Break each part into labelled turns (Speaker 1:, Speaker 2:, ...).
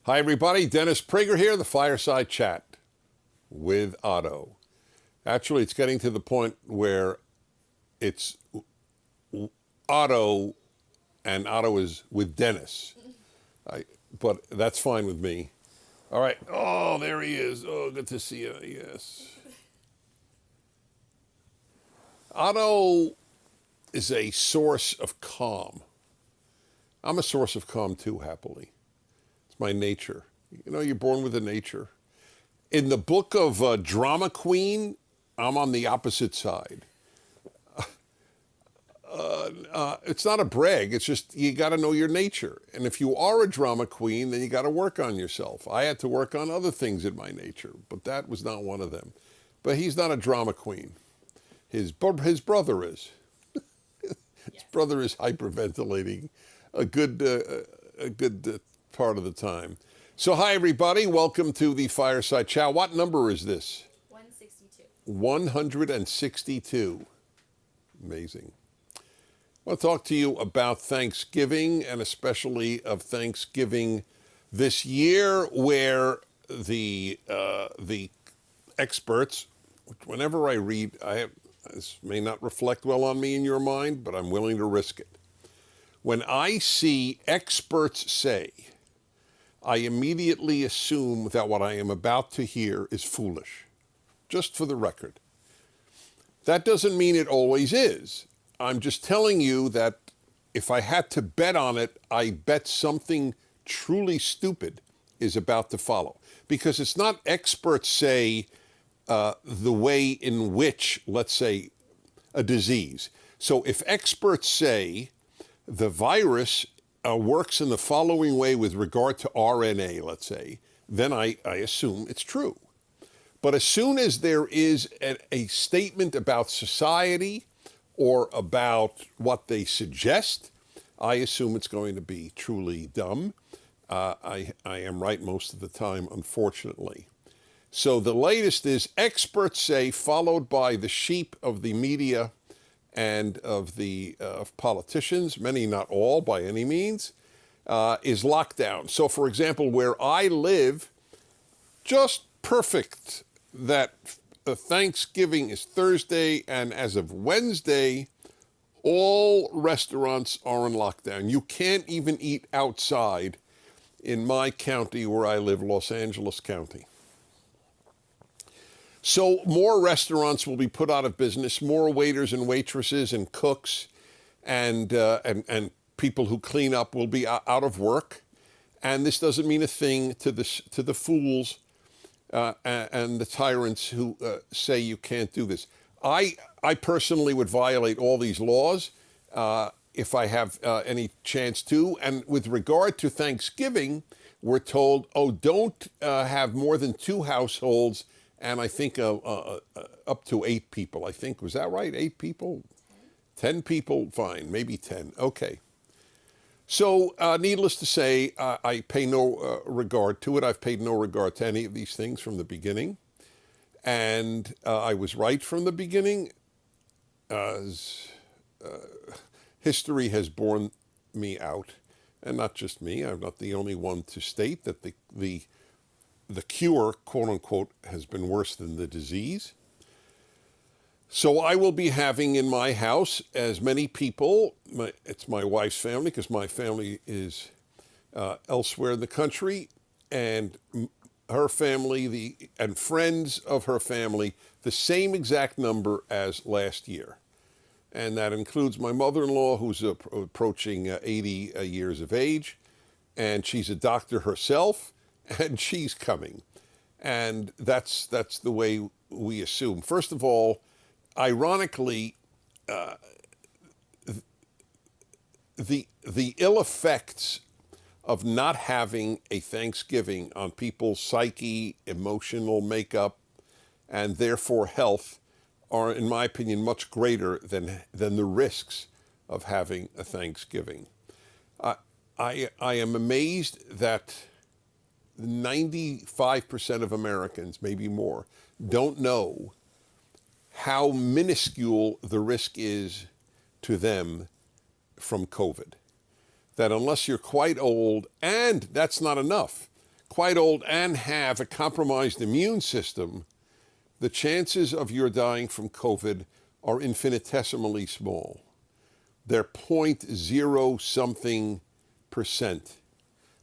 Speaker 1: Hi, everybody. Dennis Prager here, the Fireside Chat with Otto. Actually, it's getting to the point where it's Otto, and Otto is with Dennis. But that's fine with me. All right. Oh, there he is. Oh, good to see you. Yes. Otto is a source of calm. I'm a source of calm too, happily. It's my nature. You know, you're born with a nature. In the book of Drama Queen, I'm on the opposite side. It's not a brag. It's just you got to know your nature. And if you are a drama queen, then you got to work on yourself. I had to work on other things in my nature, but that was not one of them. But he's not a drama queen. His brother is. His brother is hyperventilating a good part of the time. So hi, everybody. Welcome to the Fireside Chat. What number is this?
Speaker 2: 162.
Speaker 1: 162. Amazing. I want to talk to you about Thanksgiving, and especially of Thanksgiving this year, where the experts, whenever I read, this may not reflect well on me in your mind, but I'm willing to risk it. When I see experts say, I immediately assume that what I am about to hear is foolish, just for the record. That doesn't mean it always is. I'm just telling you that if I had to bet on it, I bet something truly stupid is about to follow. Because it's not experts say the way in which, let's say, a disease. So if experts say the virus works in the following way with regard to RNA, let's say, then I assume it's true. But as soon as there is a statement about society or about what they suggest, I assume it's going to be truly dumb. I am right most of the time, unfortunately. So the latest is experts say, followed by the sheep of the media and of the of politicians, many, not all by any means, is lockdown. So for example, where I live, just perfect that Thanksgiving is Thursday, and as of Wednesday, all restaurants are in lockdown. You can't even eat outside in my county where I live, Los Angeles County. So more restaurants will be put out of business, more waiters and waitresses and cooks and people who clean up will be out of work. And this doesn't mean a thing to the fools and the tyrants who say you can't do this. I personally would violate all these laws if I have any chance to. And with regard to Thanksgiving, we're told, oh, don't have more than 2 households, and I think up to 8 people. I think, was that right? 8 people? 10 people? Fine, maybe 10. Okay. So, needless to say, I pay no regard to it. I've paid no regard to any of these things from the beginning. And I was right from the beginning, as history has borne me out. And not just me. I'm not the only one to state that the cure, quote unquote, has been worse than the disease. So I will be having in my house as many people, it's my wife's family, because my family is elsewhere in the country, and her family, and friends of her family, the same exact number as last year. And that includes my mother-in-law, who's approaching 80 years of age, and she's a doctor herself, and she's coming. And that's the way we assume. First of all, ironically, the ill effects of not having a Thanksgiving on people's psyche, emotional makeup, and therefore health are, in my opinion, much greater than the risks of having a Thanksgiving. I am amazed that 95% of Americans, maybe more, don't know how minuscule the risk is to them from COVID. That unless you're quite old, and that's not enough, quite old, and have a compromised immune system, the chances of your dying from COVID are infinitesimally small. They're 0.0 something percent.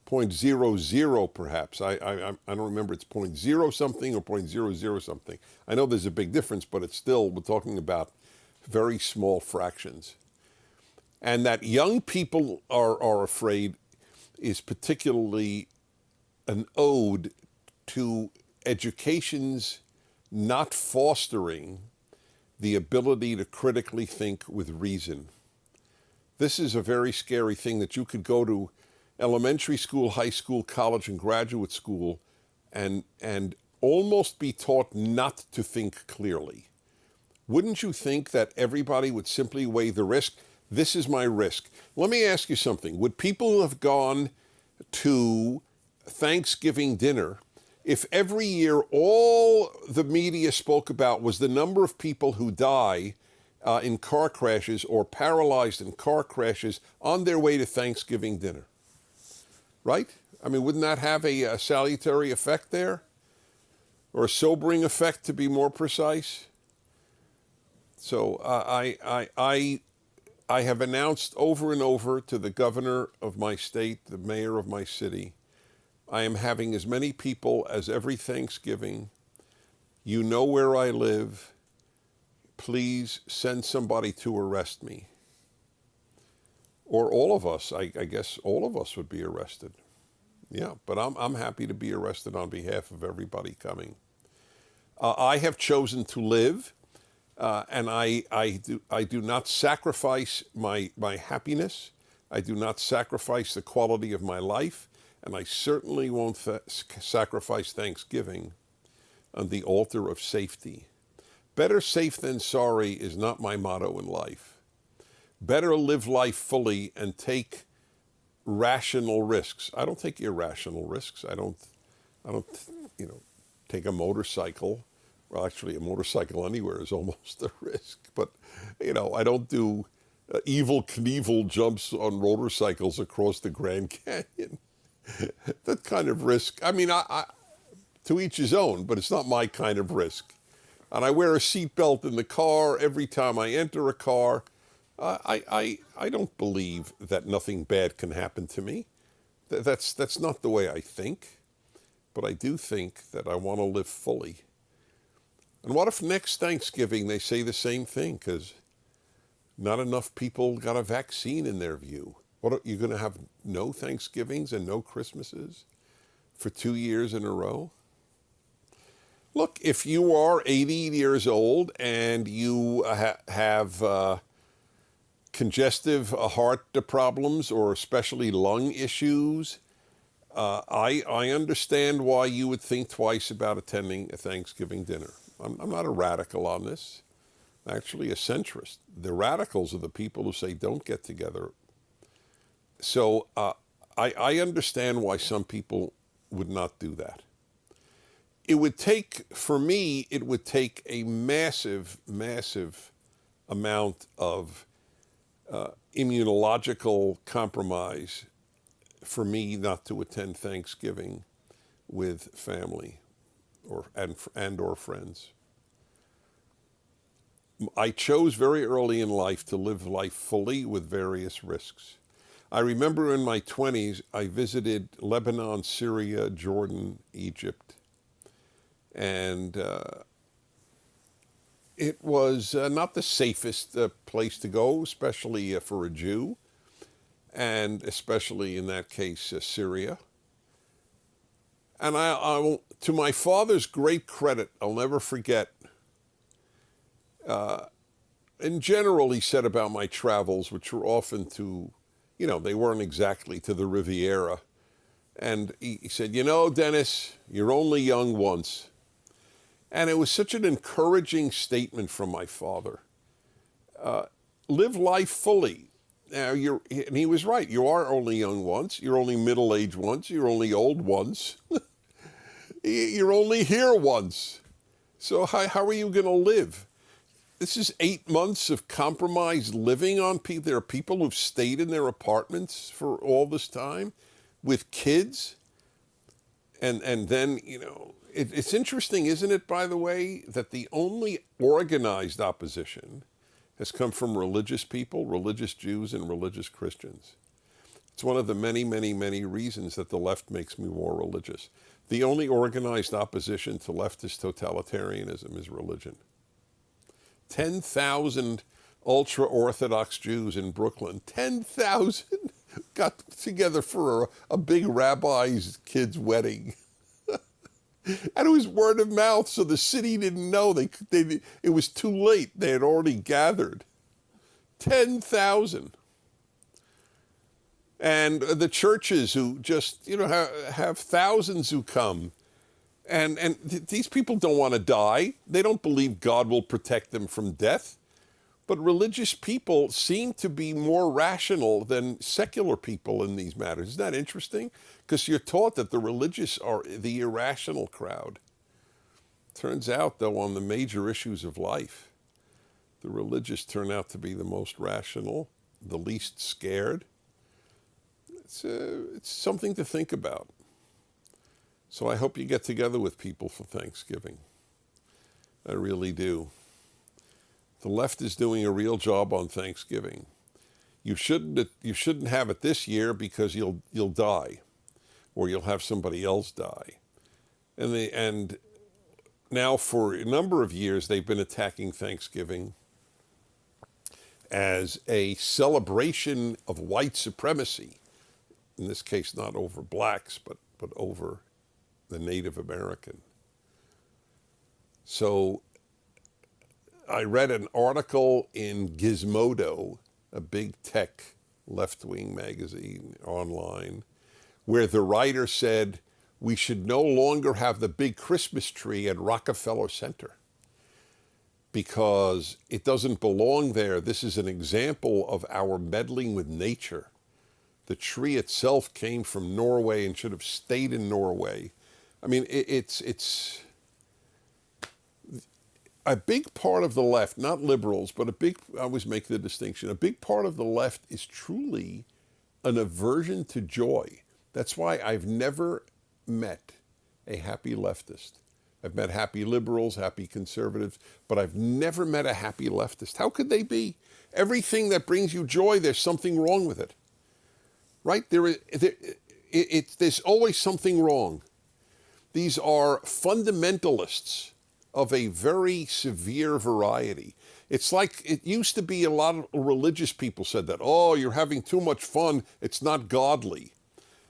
Speaker 1: 0.00 perhaps. I don't remember, it's 0.0 something or 0.00 something. I know there's a big difference, but it's still, we're talking about very small fractions. And that young people are afraid is particularly an ode to education's not fostering the ability to critically think with reason. This is a very scary thing, that you could go to elementary school, high school, college, and graduate school and almost be taught not to think clearly. Wouldn't you think that everybody would simply weigh the risk? This is my risk. Let me ask you something. Would people have gone to Thanksgiving dinner if every year all the media spoke about was the number of people who die in car crashes or paralyzed in car crashes on their way to Thanksgiving dinner? Right? I mean, wouldn't that have a salutary effect there? Or a sobering effect, to be more precise? So I have announced over and over to the governor of my state, the mayor of my city, I am having as many people as every Thanksgiving. You know where I live. Please send somebody to arrest me. Or all of us, I guess all of us would be arrested. Yeah, but I'm happy to be arrested on behalf of everybody coming. I have chosen to live, and I do not sacrifice my happiness. I do not sacrifice the quality of my life, and I certainly won't sacrifice Thanksgiving on the altar of safety. Better safe than sorry is not my motto in life. Better live life fully and take rational risks. I don't take irrational risks. I don't, take a motorcycle. Well, actually, a motorcycle anywhere is almost a risk. But, I don't do Evel Knievel jumps on motorcycles across the Grand Canyon. That kind of risk. I mean, I to each his own, but it's not my kind of risk. And I wear a seatbelt in the car every time I enter a car. I don't believe that nothing bad can happen to me. That's not the way I think. But I do think that I want to live fully. And what if next Thanksgiving they say the same thing? Because not enough people got a vaccine in their view. What, are you going to have no Thanksgivings and no Christmases for 2 years in a row? Look, if you are 80 years old and you have congestive heart problems or especially lung issues, I understand why you would think twice about attending a Thanksgiving dinner. I'm not a radical on this. I'm actually a centrist. The radicals are the people who say don't get together. So I understand why some people would not do that. It would take, for me, it would take a massive, massive amount of immunological compromise for me not to attend Thanksgiving with family or friends. I chose very early in life to live life fully with various risks. I remember in my 20s, I visited Lebanon, Syria, Jordan, Egypt, and it was not the safest place to go, especially for a Jew, and especially in that case, Syria. And I, to my father's great credit, I'll never forget, in general, he said about my travels, which were often to, they weren't exactly to the Riviera. And he said, Dennis, you're only young once. And it was such an encouraging statement from my father. Live life fully. Now, and he was right. You are only young once. You're only middle-aged once. You're only old once. You're only here once. So how are you going to live? This is 8 months of compromised living on people. There are people who've stayed in their apartments for all this time with kids. And then, it's interesting, isn't it, by the way, that the only organized opposition has come from religious people, religious Jews, and religious Christians. It's one of the many, many, many reasons that the left makes me more religious. The only organized opposition to leftist totalitarianism is religion. 10,000 ultra-Orthodox Jews in Brooklyn, 10,000 got together for a big rabbi's kid's wedding. And it was word of mouth, so the city didn't know. It was too late. They had already gathered. 10,000. And the churches who just, have thousands who come. And these people don't want to die. They don't believe God will protect them from death. But religious people seem to be more rational than secular people in these matters. Isn't that interesting? Because you're taught that the religious are the irrational crowd. Turns out, though, on the major issues of life, the religious turn out to be the most rational, the least scared. It's something to think about. So I hope you get together with people for Thanksgiving. I really do. The left is doing a real job on Thanksgiving. You shouldn't have it this year because you'll die, or you'll have somebody else die. And now for a number of years they've been attacking Thanksgiving as a celebration of white supremacy. In this case, not over blacks, but over the Native American. So I read an article in Gizmodo, a big tech left-wing magazine online, where the writer said we should no longer have the big Christmas tree at Rockefeller Center because it doesn't belong there. This is an example of our meddling with nature. The tree itself came from Norway and should have stayed in Norway. I mean, it's a big part of the left, not liberals, but I always make the distinction, a big part of the left is truly an aversion to joy. That's why I've never met a happy leftist. I've met happy liberals, happy conservatives, but I've never met a happy leftist. How could they be? Everything that brings you joy, there's something wrong with it. Right? There's always something wrong. These are fundamentalists of a very severe variety. It's like it used to be a lot of religious people said that, oh, you're having too much fun, it's not godly.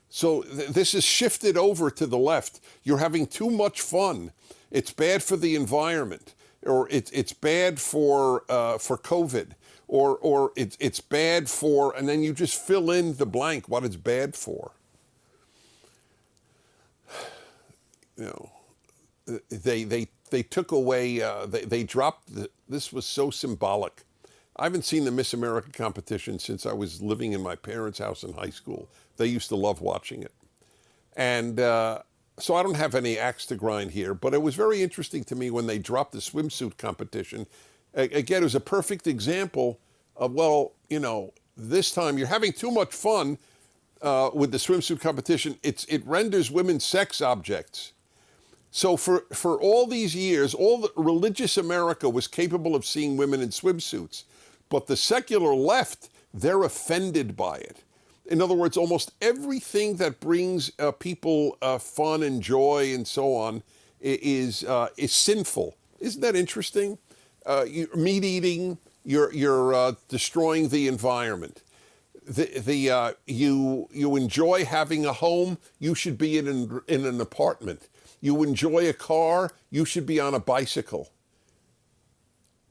Speaker 1: So this is shifted over to the left. You're having too much fun. It's bad for the environment, or it's bad for COVID, or it's bad for, and then you just fill in the blank what it's bad for. They took away, they dropped, this was so symbolic. I haven't seen the Miss America competition since I was living in my parents' house in high school. They used to love watching it. And so I don't have any axe to grind here, but it was very interesting to me when they dropped the swimsuit competition. Again, it was a perfect example of, this time you're having too much fun with the swimsuit competition. It renders women sex objects. So for all these years, all the religious America was capable of seeing women in swimsuits, but the secular left, they're offended by it. In other words, almost everything that brings people fun and joy and so on is sinful. Isn't that interesting? Meat eating, you're destroying the environment. You enjoy having a home, you should be in an apartment. You enjoy a car, you should be on a bicycle.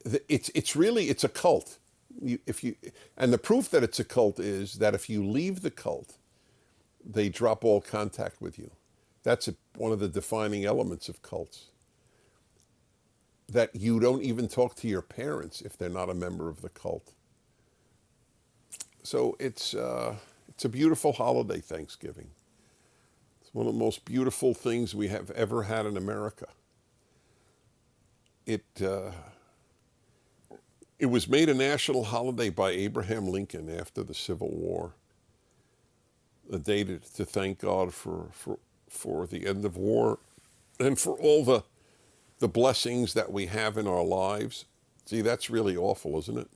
Speaker 1: It's a cult. And the proof that it's a cult is that if you leave the cult, they drop all contact with you. That's one of the defining elements of cults. That you don't even talk to your parents if they're not a member of the cult. So it's a beautiful holiday, Thanksgiving. It's one of the most beautiful things we have ever had in America. It was made a national holiday by Abraham Lincoln after the Civil War. A day to thank God for for the end of war and for all the blessings that we have in our lives. See, that's really awful, isn't it?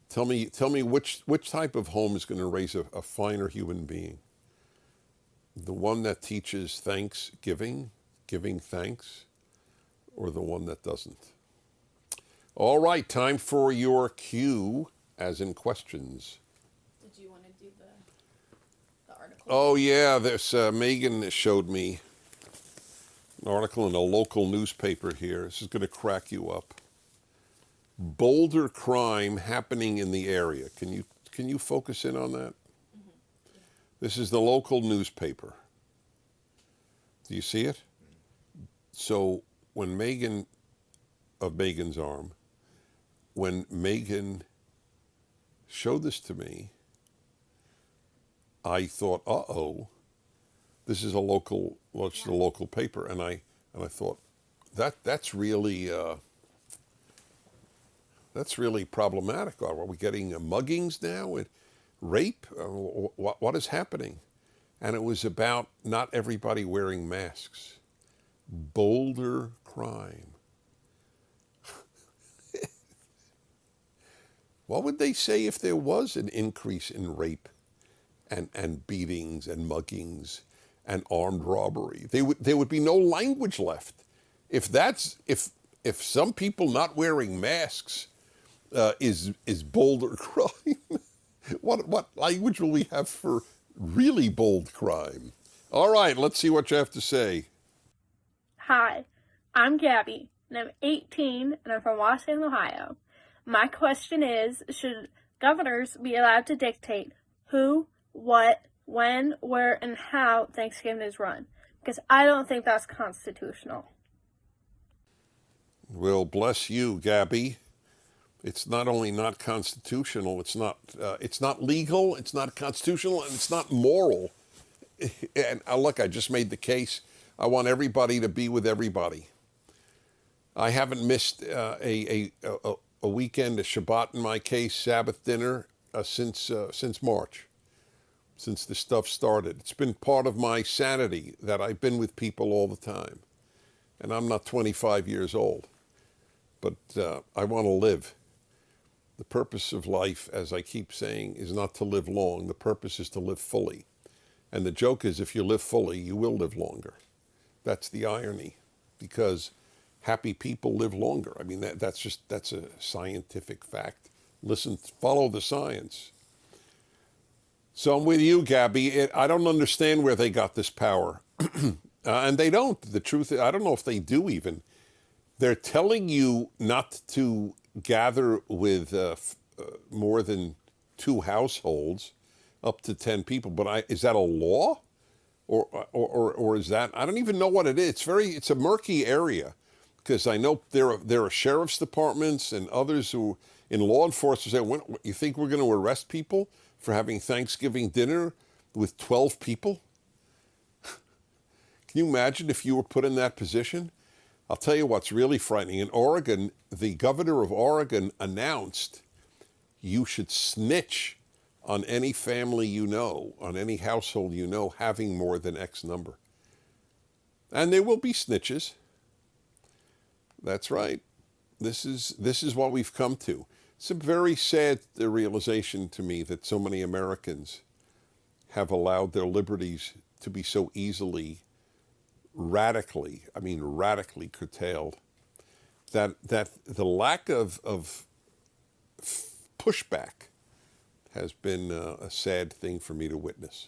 Speaker 1: Tell me which type of home is going to raise a finer human being? The one that teaches thanksgiving, giving thanks, or the one that doesn't? All right, time for your cue, as in questions.
Speaker 2: Did you want to do the article?
Speaker 1: Oh yeah, this Megan showed me an article in a local newspaper here. This is going to crack you up. Boulder crime happening in the area. Can you focus in on that?
Speaker 2: Mm-hmm. Yeah.
Speaker 1: This is the local newspaper. Do you see it? So when Megan, of Megan's Arm, when Megan showed this to me, I thought, this is a local, the local paper, and I thought that's really problematic. Are we getting muggings now and rape? What is happening? And it was about not everybody wearing masks. Boulder crime. What would they say if there was an increase in rape and beatings and muggings and armed robbery? There would be no language left. If some people not wearing masks is boulder crime, what language will we have for really bold crime? All right, let's see what you have to say.
Speaker 3: Hi, I'm Gabby, and I'm 18, and I'm from Washington, Ohio. My question is, should governors be allowed to dictate who, what, when, where, and how Thanksgiving is run? Because I don't think that's constitutional.
Speaker 1: Well, bless you, Gabby. It's not only not constitutional, it's not legal, it's not constitutional, and it's not moral. And look, I just made the case. I want everybody to be with everybody. I haven't missed a weekend, a Shabbat in my case, Sabbath dinner, since March, since this stuff started. It's been part of my sanity that I've been with people all the time. And I'm not 25 years old, but I want to live. The purpose of life, as I keep saying, is not to live long. The purpose is to live fully. And the joke is, if you live fully, you will live longer. That's the irony, because happy people live longer. I mean, that's a scientific fact. Listen, follow the science. So I'm with you, Gabby. I don't understand where they got this power. And they don't. The truth is, I don't know if they do even. They're telling you not to gather with more than 2 households, up to 10 people. But is that a law? Or is that, I don't even know what it is. It's a murky area, because I know there are sheriff's departments and others who in law enforcement say, you think we're going to arrest people for having Thanksgiving dinner with 12 people? Can you imagine if you were put in that position? I'll tell you what's really frightening. In Oregon, the governor of Oregon announced you should snitch on any family you know, on any household you know, having more than X number. And there will be snitches. That's right. This is what we've come to. It's a very sad realization to me that so many Americans have allowed their liberties to be so easily, radically curtailed. That the lack of pushback has been a sad thing for me to witness.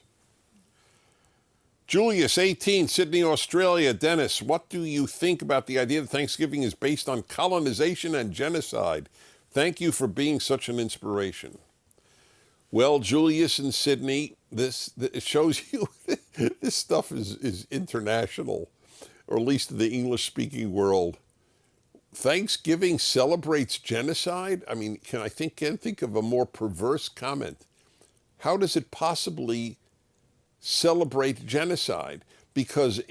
Speaker 1: Julius, 18, Sydney, Australia. Dennis, what do you think about the idea that Thanksgiving is based on colonization and genocide? Thank you for being such an inspiration. Well, Julius in Sydney, it shows you this stuff is international, or at least in the English-speaking world. Thanksgiving celebrates genocide? I mean, can't think of a more perverse comment. How does it possibly celebrate genocide? Because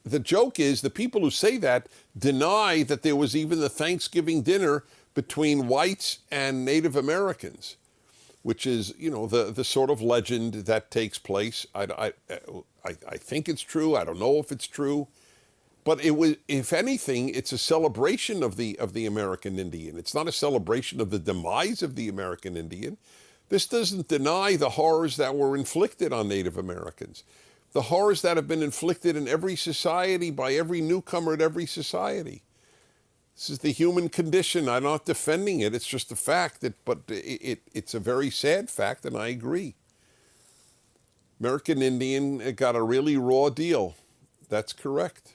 Speaker 1: the joke is the people who say that deny that there was even the Thanksgiving dinner between whites and Native Americans. which is, the sort of legend that takes place. I think it's true. I don't know if it's true. But it was, if anything, it's a celebration of the American Indian. It's not a celebration of the demise of the American Indian. This doesn't deny the horrors that were inflicted on Native Americans, the horrors that have been inflicted in every society by every newcomer at every society. This is the human condition. I'm not defending it. It's just a fact. It's a very sad fact, and I agree. American Indian got a really raw deal. That's correct.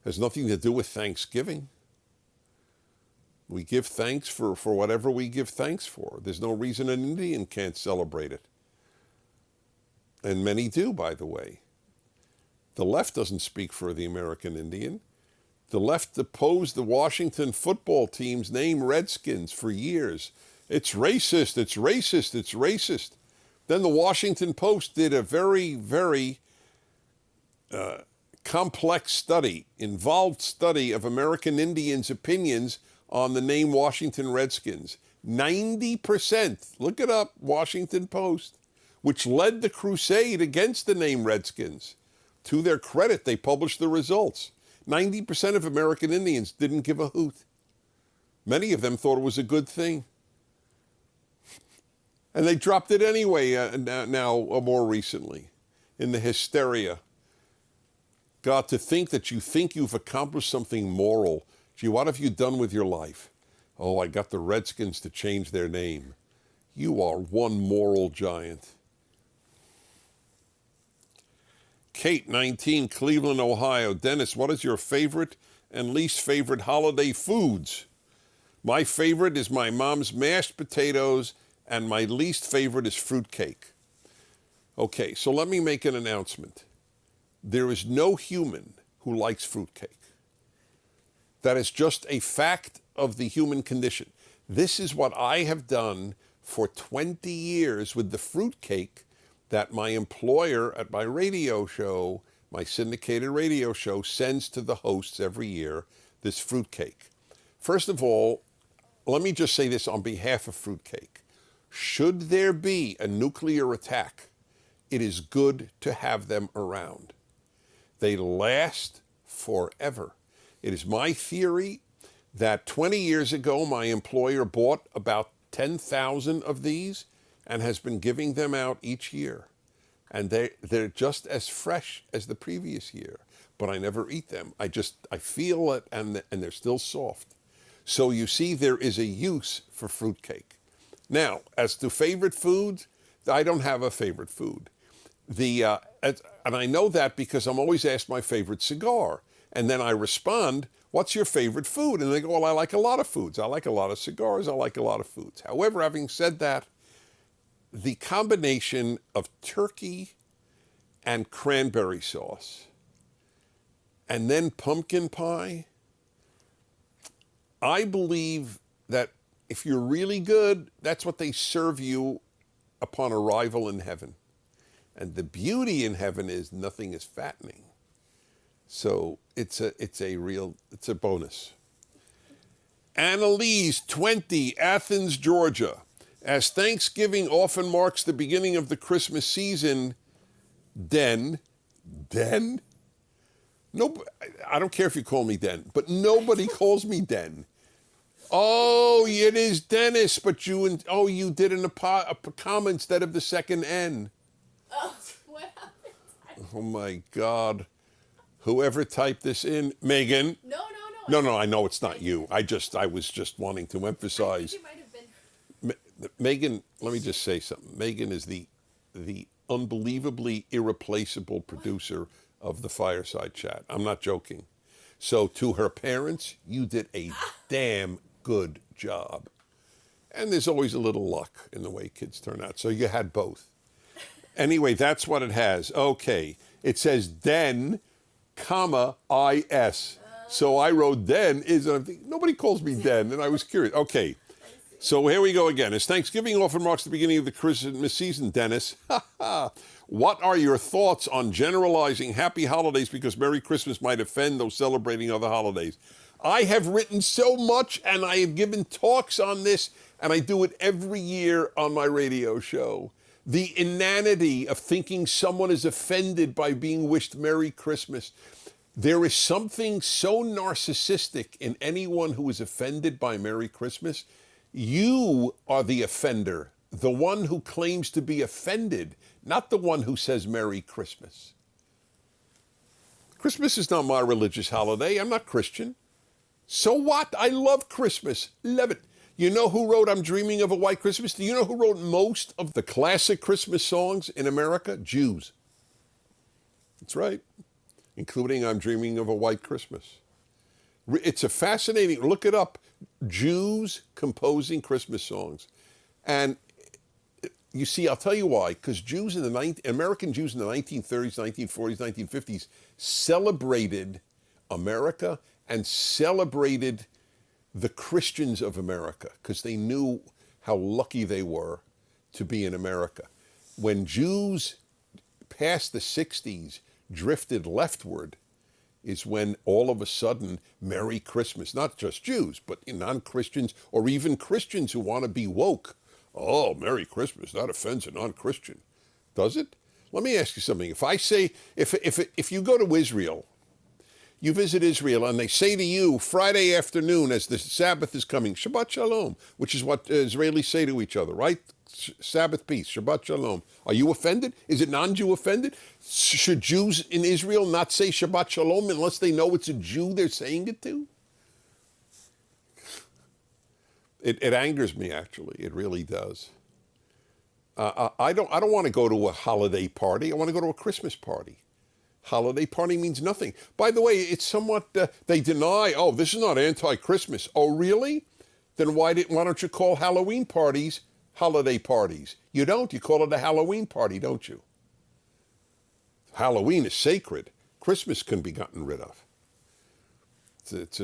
Speaker 1: Has nothing to do with Thanksgiving. We give thanks for whatever we give thanks for. There's no reason an Indian can't celebrate it. And many do, by the way. The left doesn't speak for the American Indian. The left opposed the Washington football team's name Redskins for years. It's racist, it's racist, it's racist. Then the Washington Post did a very, very complex study, involved study of American Indians' opinions on the name Washington Redskins. 90%, look it up, Washington Post, which led the crusade against the name Redskins. To their credit, they published the results. 90% of American Indians didn't give a hoot. Many of them thought it was a good thing. And they dropped it anyway more recently, in the hysteria. God, to think that you think you've accomplished something moral. Gee, what have you done with your life? Oh, I got the Redskins to change their name. You are one moral giant. Kate, 19, Cleveland, Ohio. Dennis, what is your favorite and least favorite holiday foods? My favorite is my mom's mashed potatoes, and my least favorite is fruitcake. Okay, so let me make an announcement. There is no human who likes fruitcake. That is just a fact of the human condition. This is what I have done for 20 years with the fruitcake that my employer at my radio show, my syndicated radio show, sends to the hosts every year, this fruitcake. First of all, let me just say this on behalf of fruitcake. Should there be a nuclear attack, it is good to have them around. They last forever. It is my theory that 20 years ago, my employer bought about 10,000 of these and has been giving them out each year. And they're just as fresh as the previous year, but I never eat them. I feel it, and they're still soft. So you see, there is a use for fruitcake. Now, as to favorite foods, I don't have a favorite food. And I know that because I'm always asked my favorite cigar. And then I respond, what's your favorite food? And they go, well, I like a lot of foods. I like a lot of cigars. I like a lot of foods. However, having said that, the combination of turkey and cranberry sauce and then pumpkin pie, I believe that if you're really good, that's what they serve you upon arrival in heaven. And the beauty in heaven is nothing is fattening. So it's a bonus. Annalise, 20, Athens, Georgia. As Thanksgiving often marks the beginning of the Christmas season, no, I don't care if you call me Den, but nobody calls me Den. Oh, it is Dennis, but you did a comma instead of the second N.
Speaker 2: Oh, what happened?
Speaker 1: Oh my God. Whoever typed this in, Megan.
Speaker 2: No.
Speaker 1: I know it's not you. I was just wanting to emphasize.
Speaker 2: I think it might have been.
Speaker 1: Megan, let me just say something. Megan is the unbelievably irreplaceable producer of the Fireside Chat. I'm not joking. So to her parents, you did a damn good job. And there's always a little luck in the way kids turn out. So you had both. Anyway, that's what it has. Okay. It says Den, comma, IS. So I wrote Den is, nobody calls me Den, and I was curious. Okay. So here we go again. As Thanksgiving often marks the beginning of the Christmas season, Dennis, what are your thoughts on generalizing happy holidays because Merry Christmas might offend those celebrating other holidays? I have written so much, and I have given talks on this, and I do it every year on my radio show. The inanity of thinking someone is offended by being wished Merry Christmas. There is something so narcissistic in anyone who is offended by Merry Christmas. You are the offender, the one who claims to be offended, not the one who says Merry Christmas. Christmas is not my religious holiday. I'm not Christian. So what? I love Christmas. Love it. You know who wrote I'm Dreaming of a White Christmas? Do you know who wrote most of the classic Christmas songs in America? Jews. That's right. Including I'm Dreaming of a White Christmas. It's a fascinating, look it up, Jews composing Christmas songs. And you see, I'll tell you why, because American Jews in the 1930s, 1940s, 1950s celebrated America and celebrated the Christians of America because they knew how lucky they were to be in America. When Jews past the 60s drifted leftward is when all of a sudden Merry Christmas, not just Jews, but non-Christians or even Christians who want to be woke. Oh, Merry Christmas, that offends a non-Christian. Does it? Let me ask you something. If I say, if you go to Israel, you visit Israel and they say to you Friday afternoon as the Sabbath is coming, Shabbat Shalom, which is what Israelis say to each other, right? Sabbath peace, Shabbat Shalom. Are you offended? Is it non-Jew offended? Should Jews in Israel not say Shabbat Shalom unless they know it's a Jew they're saying it to? It angers me, actually. It really does. I don't want to go to a holiday party. I want to go to a Christmas party. Holiday party means nothing. By the way, it's somewhat, they deny, oh, this is not anti-Christmas. Oh, really? Then why don't you call Halloween parties holiday parties? You don't. You call it a Halloween party, don't you? Halloween is sacred. Christmas can be gotten rid of. It's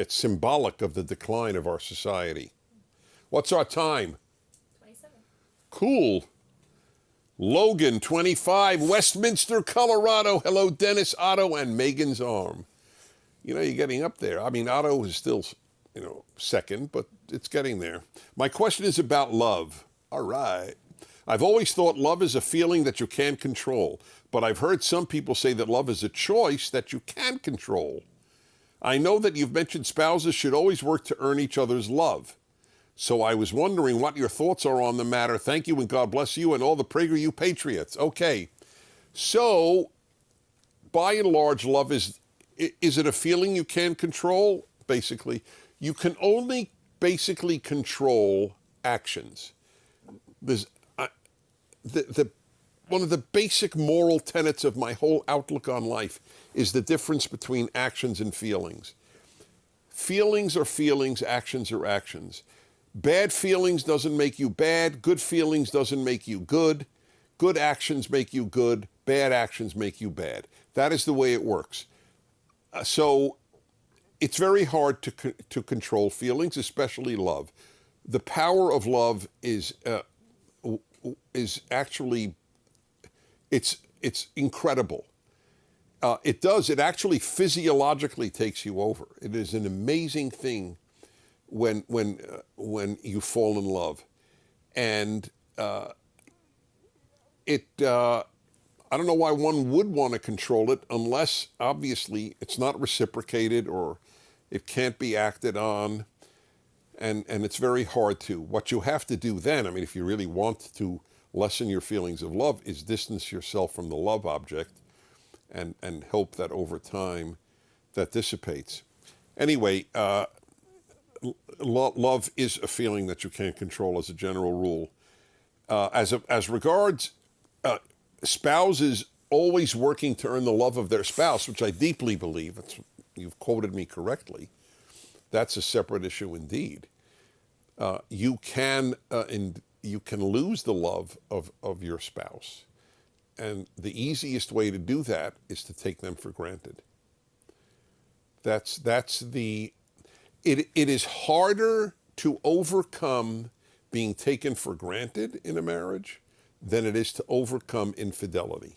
Speaker 1: symbolic of the decline of our society. What's our time?
Speaker 2: 27.
Speaker 1: Cool. Logan, 25, Westminster, Colorado. Hello, Dennis, Otto, and Megan's arm. You know, you're getting up there. I mean, Otto is still, second, but it's getting there. My question is about love. All right. I've always thought love is a feeling that you can't control, but I've heard some people say that love is a choice that you can control. I know that you've mentioned spouses should always work to earn each other's love. So I was wondering what your thoughts are on the matter. Thank you and God bless you and all the PragerU patriots. Okay. So, by and large, love is it a feeling you can control? Basically. You can only basically control actions. There's one of the basic moral tenets of my whole outlook on life is the difference between actions and feelings. Feelings are feelings, actions are actions. Bad feelings doesn't make you bad. Good feelings doesn't make you good. Good actions make you good. Bad actions make you bad. That is the way it works. So it's very hard to control feelings, especially love. The power of love is actually it's incredible. It actually physiologically takes you over. It is an amazing thing when you fall in love, and I don't know why one would want to control it unless obviously it's not reciprocated or it can't be acted on, and it's very hard to. What you have to do then, I mean, if you really want to lessen your feelings of love, is distance yourself from the love object and hope that over time that dissipates. Anyway, love is a feeling that you can't control as a general rule. As regards spouses always working to earn the love of their spouse, which I deeply believe, you've quoted me correctly, that's a separate issue indeed. You can lose the love of your spouse. And the easiest way to do that is to take them for granted. It is harder to overcome being taken for granted in a marriage than it is to overcome infidelity.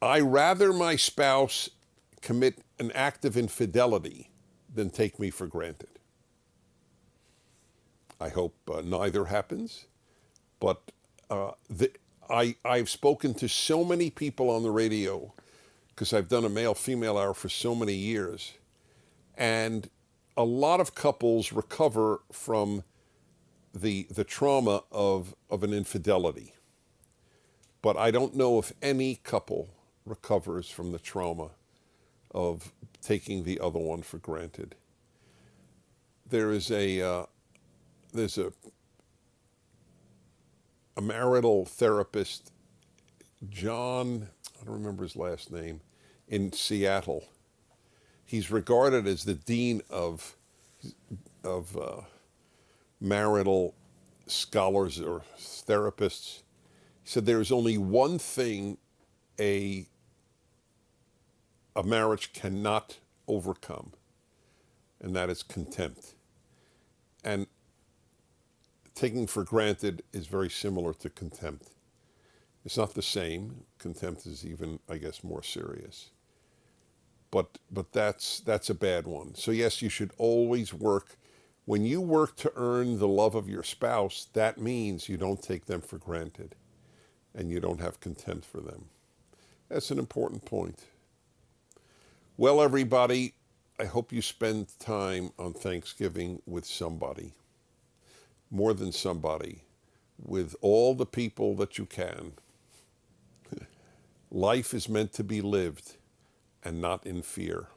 Speaker 1: I rather my spouse commit an act of infidelity than take me for granted. I hope neither happens, but I've spoken to so many people on the radio because I've done a male-female hour for so many years, and a lot of couples recover from the trauma of an infidelity. But I don't know if any couple recovers from the trauma of taking the other one for granted. There's a marital therapist, John, I don't remember his last name, in Seattle. He's regarded as the dean of marital scholars or therapists. He said there is only one thing a marriage cannot overcome, and that is contempt. And taking for granted is very similar to contempt. It's not the same. Contempt is even, I guess, more serious. But that's a bad one. So yes, you should always work. When you work to earn the love of your spouse, that means you don't take them for granted and you don't have contempt for them. That's an important point. Well, everybody, I hope you spend time on Thanksgiving with somebody, more than somebody, with all the people that you can. Life is meant to be lived and not in fear.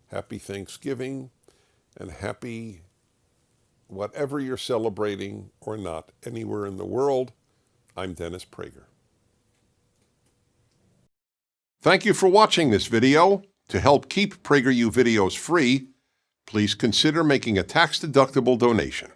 Speaker 1: Happy Thanksgiving, and happy whatever you're celebrating or not anywhere in the world. I'm Dennis Prager. Thank you for watching this video. To help keep PragerU videos free, please consider making a tax-deductible donation.